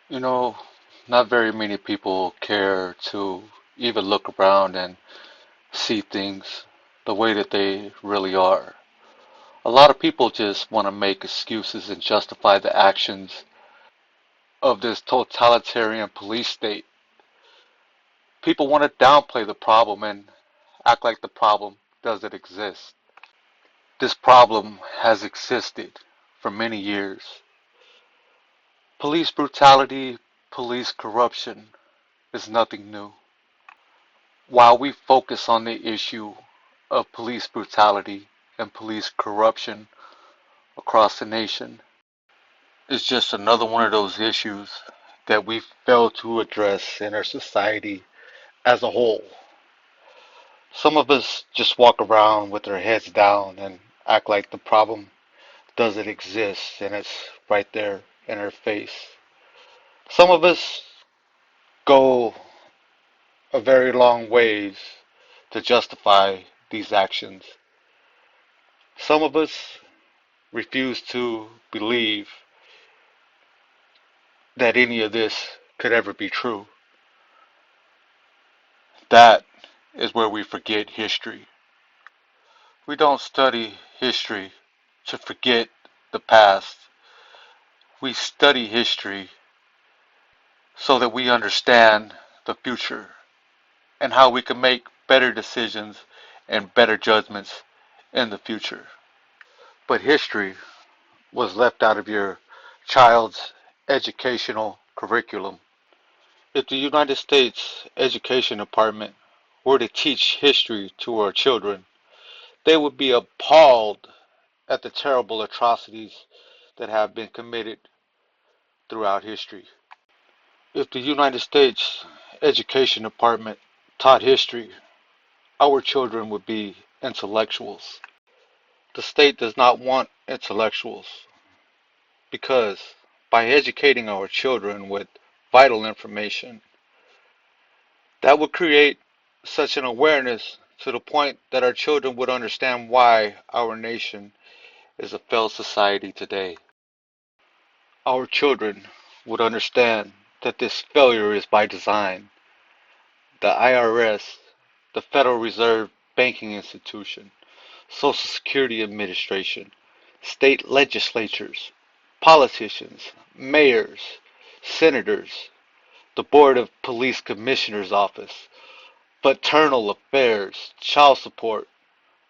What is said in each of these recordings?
You know, not very many people care to even look around and see things the way that they really are. A lot of people just want to make excuses and justify the actions of this totalitarian police state. People want to downplay the problem and act like the problem doesn't exist. This problem has existed for many years. Police brutality, police corruption is nothing new. While we focus on the issue of police brutality and police corruption across the nation, it's just another one of those issues that we fail to address in our society as a whole. Some of us just walk around with our heads down and act like the problem doesn't exist and it's right there in our face. Some of us go a very long ways to justify these actions. Some of us refuse to believe that any of this could ever be true. That is where we forget history. We don't study history to forget the past. We study history so that we understand the future and how we can make better decisions and better judgments in the future. But history was left out of your child's educational curriculum. If the United States Education Department were to teach history to our children, they would be appalled at the terrible atrocities that have been committed throughout history. If the United States Education Department taught history, our children would be intellectuals. The state does not want intellectuals because by educating our children with vital information, that would create such an awareness to the point that our children would understand why our nation is a failed society today. Our children would understand that this failure is by design. The IRS, the Federal Reserve Banking Institution, Social Security Administration, state legislatures, politicians, mayors, senators, the Board of Police Commissioner's Office, paternal affairs, child support,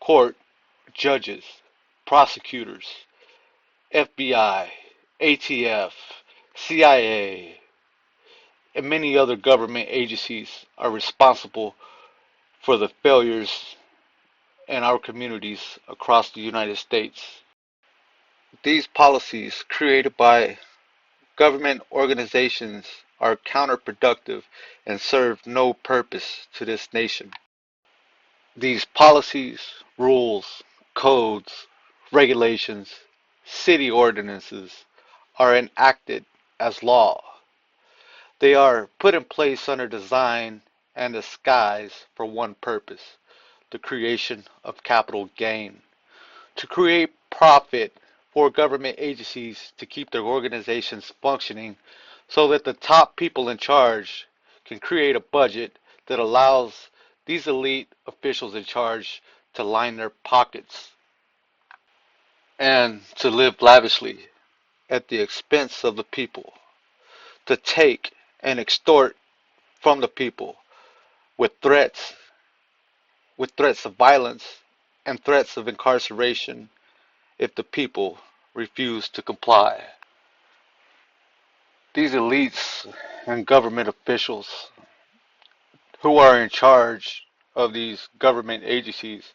court, judges, prosecutors, FBI, ATF, CIA, and many other government agencies are responsible for the failures in our communities across the United States. These policies created by government organizations are counterproductive and serve no purpose to this nation. These policies, rules, codes, regulations, city ordinances are enacted as law. They are put in place under design and disguise for one purpose, the creation of capital gain, to create profit for government agencies to keep their organizations functioning so that the top people in charge can create a budget that allows these elite officials in charge to line their pockets and to live lavishly at the expense of the people, to take and extort from the people with threats of violence and threats of incarceration if the people refuse to comply. These elites and government officials who are in charge of these government agencies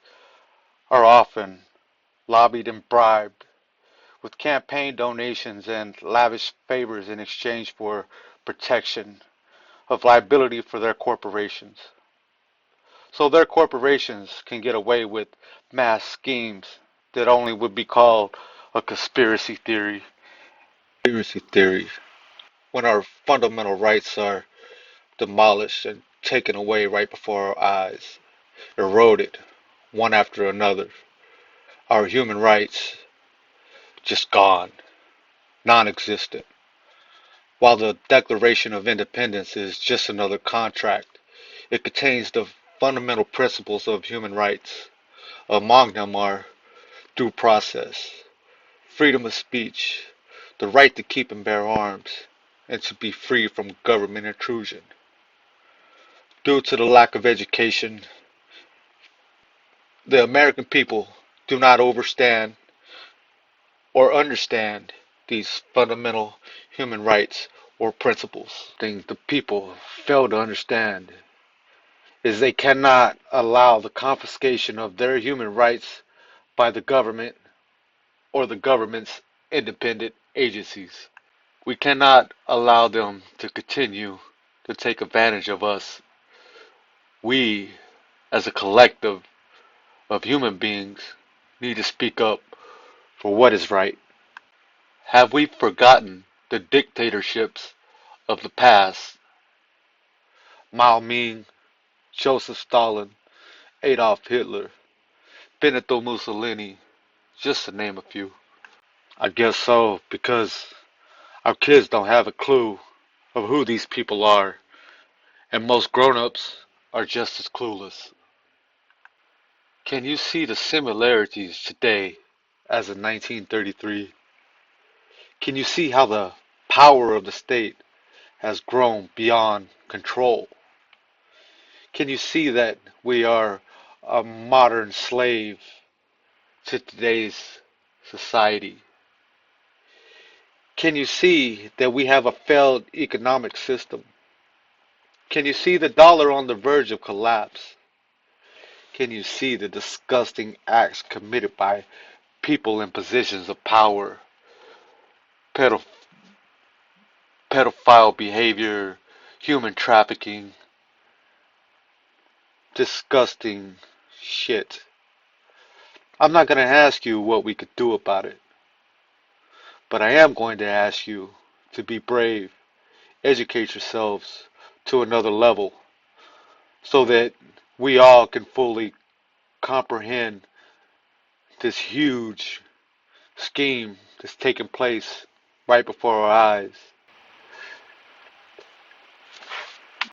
are often lobbied and bribed with campaign donations and lavish favors in exchange for protection of liability for their corporations. So their corporations can get away with mass schemes that only would be called a conspiracy theory. Conspiracy theories. When our fundamental rights are demolished and taken away right before our eyes, eroded one after another, our human rights just gone, non existent. While the Declaration of Independence is just another contract, it contains the fundamental principles of human rights. Among them are due process, freedom of speech, the right to keep and bear arms, and to be free from government intrusion. Due to the lack of education, the American people do not understand or understand these fundamental human rights or principles. Thing the people fail to understand is they cannot allow the confiscation of their human rights by the government or the government's independent agencies. We cannot allow them to continue to take advantage of us. We, as a collective of human beings, need to speak up for what is right. Have we forgotten the dictatorships of the past? Mao Ming, Joseph Stalin, Adolf Hitler, Benito Mussolini, just to name a few. I guess so, because our kids don't have a clue of who these people are, and most grown-ups are just as clueless. Can you see the similarities today as in 1933? Can you see how the power of the state has grown beyond control? Can you see that we are a modern slave to today's society? Can you see that we have a failed economic system? Can you see the dollar on the verge of collapse? Can you see the disgusting acts committed by people in positions of power? Pedoph- Pedophile behavior, human trafficking, disgusting shit. I'm not going to ask you what we could do about it, but I am going to ask you to be brave, educate yourselves to another level so that we all can fully comprehend this huge scheme that's taking place right before our eyes.